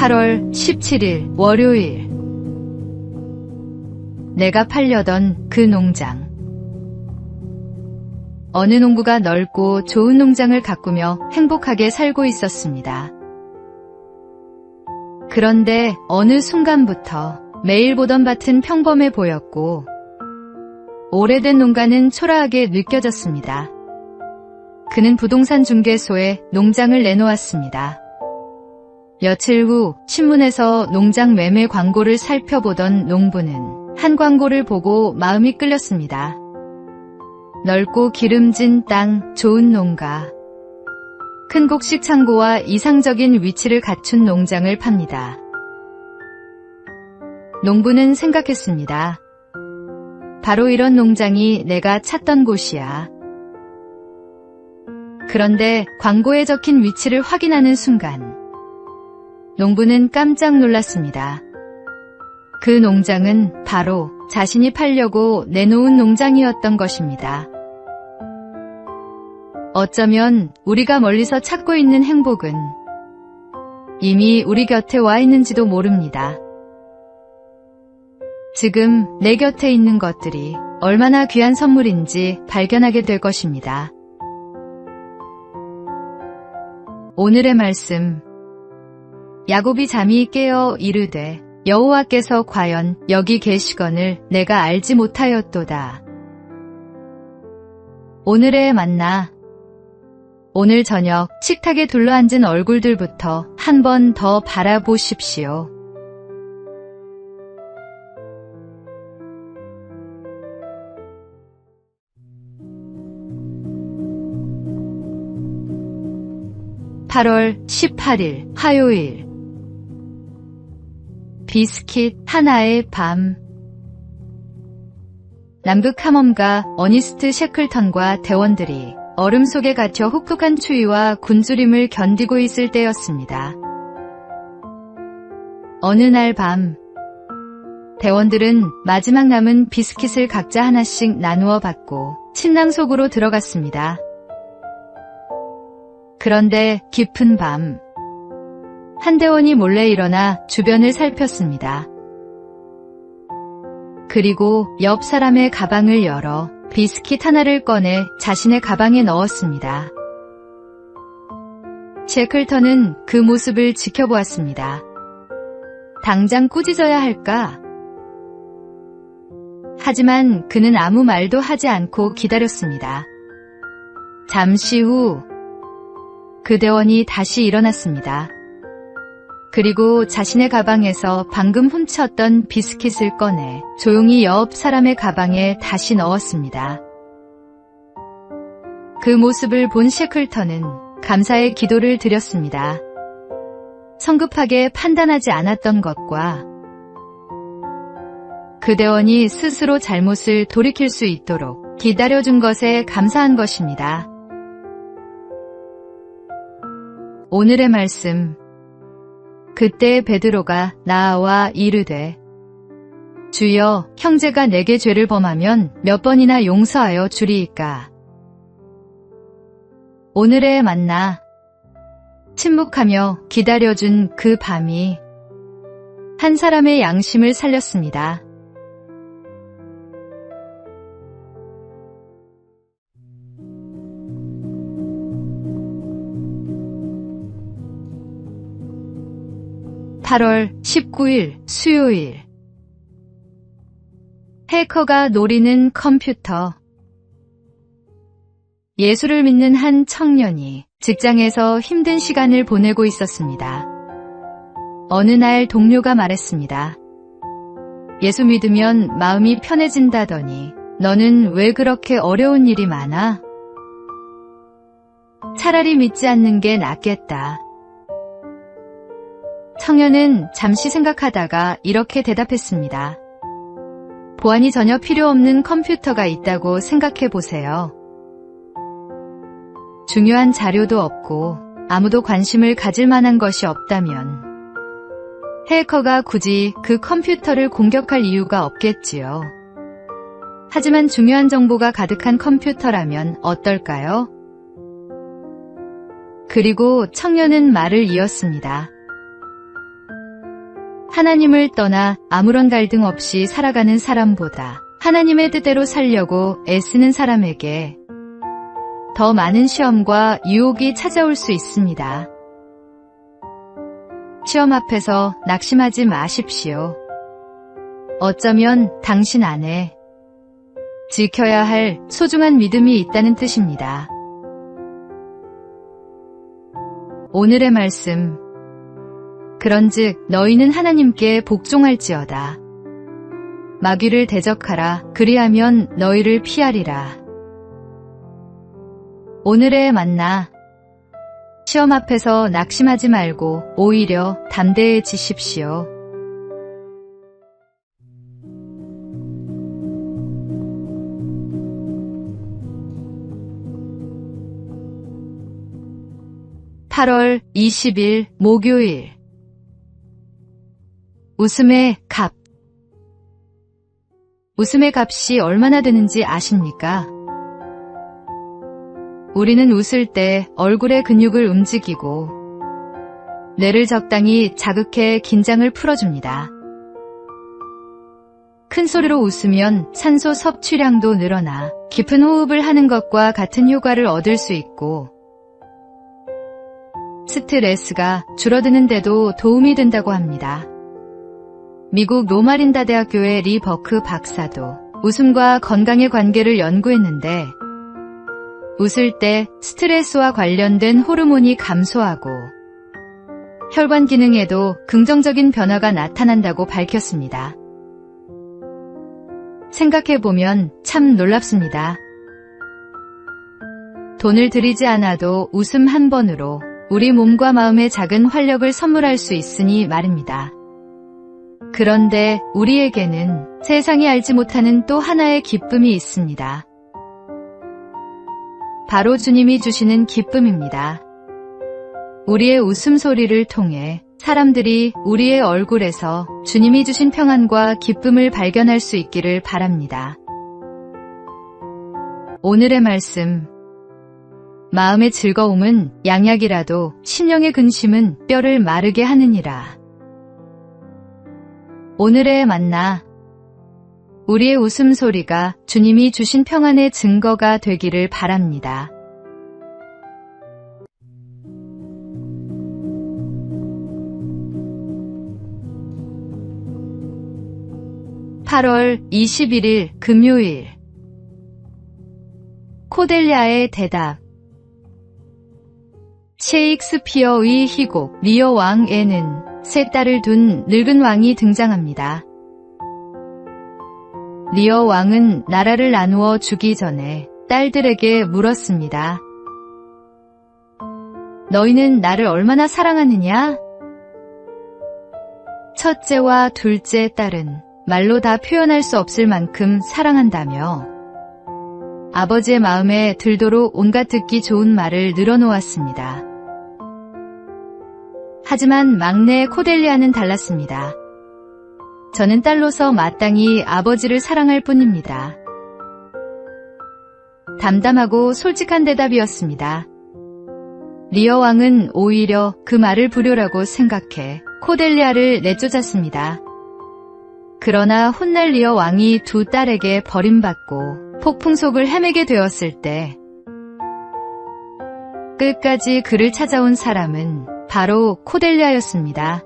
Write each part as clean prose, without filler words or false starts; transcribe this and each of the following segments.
8월 17일 월요일. 내가 팔려던 그 농장. 어느 농부가 넓고 좋은 농장을 가꾸며 행복하게 살고 있었습니다. 그런데 어느 순간부터 매일 보던 밭은 평범해 보였고 오래된 농가는 초라하게 느껴졌습니다. 그는 부동산 중개소에 농장을 내놓았습니다. 며칠 후 신문에서 농장 매매 광고를 살펴보던 농부는 한 광고를 보고 마음이 끌렸습니다. 넓고 기름진 땅, 좋은 농가. 큰 곡식 창고와 이상적인 위치를 갖춘 농장을 팝니다. 농부는 생각했습니다. 바로 이런 농장이 내가 찾던 곳이야. 그런데 광고에 적힌 위치를 확인하는 순간 농부는 깜짝 놀랐습니다. 그 농장은 바로 자신이 팔려고 내놓은 농장이었던 것입니다. 어쩌면 우리가 멀리서 찾고 있는 행복은 이미 우리 곁에 와 있는지도 모릅니다. 지금 내 곁에 있는 것들이 얼마나 귀한 선물인지 발견하게 될 것입니다. 오늘의 말씀. 야곱이 잠이 깨어 이르되 여호와께서 과연 여기 계시거늘 내가 알지 못하였도다. 오늘의 만나. 오늘 저녁 식탁에 둘러앉은 얼굴들부터 한 번 더 바라보십시오. (8월 18일) 화요일. 비스킷 하나의 밤. 남극 탐험가 어니스트 셰클턴과 대원들이 얼음 속에 갇혀 혹독한 추위와 굶주림을 견디고 있을 때였습니다. 어느 날 밤, 대원들은 마지막 남은 비스킷을 각자 하나씩 나누어 받고 침낭 속으로 들어갔습니다. 그런데 깊은 밤, 한 대원이 몰래 일어나 주변을 살폈습니다. 그리고 옆 사람의 가방을 열어 비스킷 하나를 꺼내 자신의 가방에 넣었습니다. 셰클턴은 그 모습을 지켜보았습니다. 당장 꾸짖어야 할까? 하지만 그는 아무 말도 하지 않고 기다렸습니다. 잠시 후 그 대원이 다시 일어났습니다. 그리고 자신의 가방에서 방금 훔쳤던 비스킷을 꺼내 조용히 옆 사람의 가방에 다시 넣었습니다. 그 모습을 본 셰클턴은 감사의 기도를 드렸습니다. 성급하게 판단하지 않았던 것과 그 대원이 스스로 잘못을 돌이킬 수 있도록 기다려준 것에 감사한 것입니다. 오늘의 말씀. 그때 베드로가 나와 이르되 주여 형제가 내게 죄를 범하면 몇 번이나 용서하여 주리이까. 오늘의 만나. 침묵하며 기다려준 그 밤이 한 사람의 양심을 살렸습니다. (8월 19일) 수요일. 해커가 노리는 컴퓨터. 예수를 믿는 한 청년이 직장에서 힘든 시간을 보내고 있었습니다. 어느 날 동료가 말했습니다. 예수 믿으면 마음이 편해진다더니 너는 왜 그렇게 어려운 일이 많아? 차라리 믿지 않는 게 낫겠다. 청년은 잠시 생각하다가 이렇게 대답했습니다. 보안이 전혀 필요 없는 컴퓨터가 있다고 생각해 보세요. 중요한 자료도 없고 아무도 관심을 가질 만한 것이 없다면 해커가 굳이 그 컴퓨터를 공격할 이유가 없겠지요. 하지만 중요한 정보가 가득한 컴퓨터라면 어떨까요? 그리고 청년은 말을 이었습니다. 하나님을 떠나 아무런 갈등 없이 살아가는 사람보다 하나님의 뜻대로 살려고 애쓰는 사람에게 더 많은 시험과 유혹이 찾아올 수 있습니다. 시험 앞에서 낙심하지 마십시오. 어쩌면 당신 안에 지켜야 할 소중한 믿음이 있다는 뜻입니다. 오늘의 말씀. 그런즉 너희는 하나님께 복종할지어다. 마귀를 대적하라. 그리하면 너희를 피하리라. 오늘의 만나. 시험 앞에서 낙심하지 말고 오히려 담대해지십시오. (8월 20일) 목요일. 웃음의 값. 웃음의 값이 얼마나 되는지 아십니까? 우리는 웃을 때 얼굴의 근육을 움직이고 뇌를 적당히 자극해 긴장을 풀어줍니다. 큰 소리로 웃으면 산소 섭취량도 늘어나 깊은 호흡을 하는 것과 같은 효과를 얻을 수 있고 스트레스가 줄어드는 데도 도움이 된다고 합니다. 미국 로마린다 대학교의 리 버크 박사도 웃음과 건강의 관계를 연구했는데 웃을 때 스트레스와 관련된 호르몬이 감소하고 혈관 기능에도 긍정적인 변화가 나타난다고 밝혔습니다. 생각해보면 참 놀랍습니다. 돈을 들이지 않아도 웃음 한 번으로 우리 몸과 마음에 작은 활력을 선물할 수 있으니 말입니다. 그런데 우리에게는 세상이 알지 못하는 또 하나의 기쁨이 있습니다. 바로 주님이 주시는 기쁨입니다. 우리의 웃음소리를 통해 사람들이 우리의 얼굴에서 주님이 주신 평안과 기쁨을 발견할 수 있기를 바랍니다. 오늘의 말씀. 마음의 즐거움은 양약이라도 신령의 근심은 뼈를 마르게 하느니라. 오늘의 만나. 우리의 웃음소리가 주님이 주신 평안의 증거가 되기를 바랍니다. (8월 21일) 금요일. 코델리아의 대답. 셰익스피어의 희곡 리어 왕에는 세 딸을 둔 늙은 왕이 등장합니다. 리어 왕은 나라를 나누어 주기 전에 딸들에게 물었습니다. 너희는 나를 얼마나 사랑하느냐? 첫째와 둘째 딸은 말로 다 표현할 수 없을 만큼 사랑한다며 아버지의 마음에 들도록 온갖 듣기 좋은 말을 늘어놓았습니다. 하지만 막내 코델리아는 달랐습니다. 저는 딸로서 마땅히 아버지를 사랑할 뿐입니다. 담담하고 솔직한 대답이었습니다. 리어 왕은 오히려 그 말을 불효라고 생각해 코델리아를 내쫓았습니다. 그러나 훗날 리어 왕이 두 딸에게 버림받고 폭풍 속을 헤매게 되었을 때 끝까지 그를 찾아온 사람은 바로 코델리아였습니다.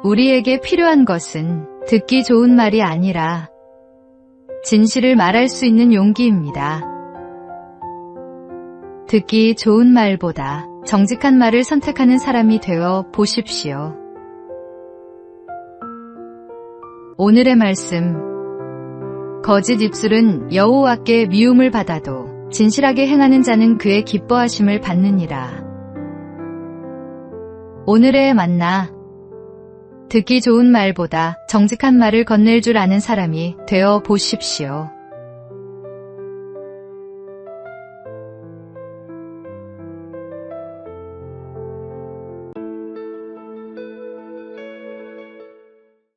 우리에게 필요한 것은 듣기 좋은 말이 아니라 진실을 말할 수 있는 용기입니다. 듣기 좋은 말보다 정직한 말을 선택하는 사람이 되어 보십시오. 오늘의 말씀. 거짓 입술은 여호와께 미움을 받아도 진실하게 행하는 자는 그의 기뻐하심을 받느니라. 오늘의 만나. 듣기 좋은 말보다 정직한 말을 건넬 줄 아는 사람이 되어 보십시오.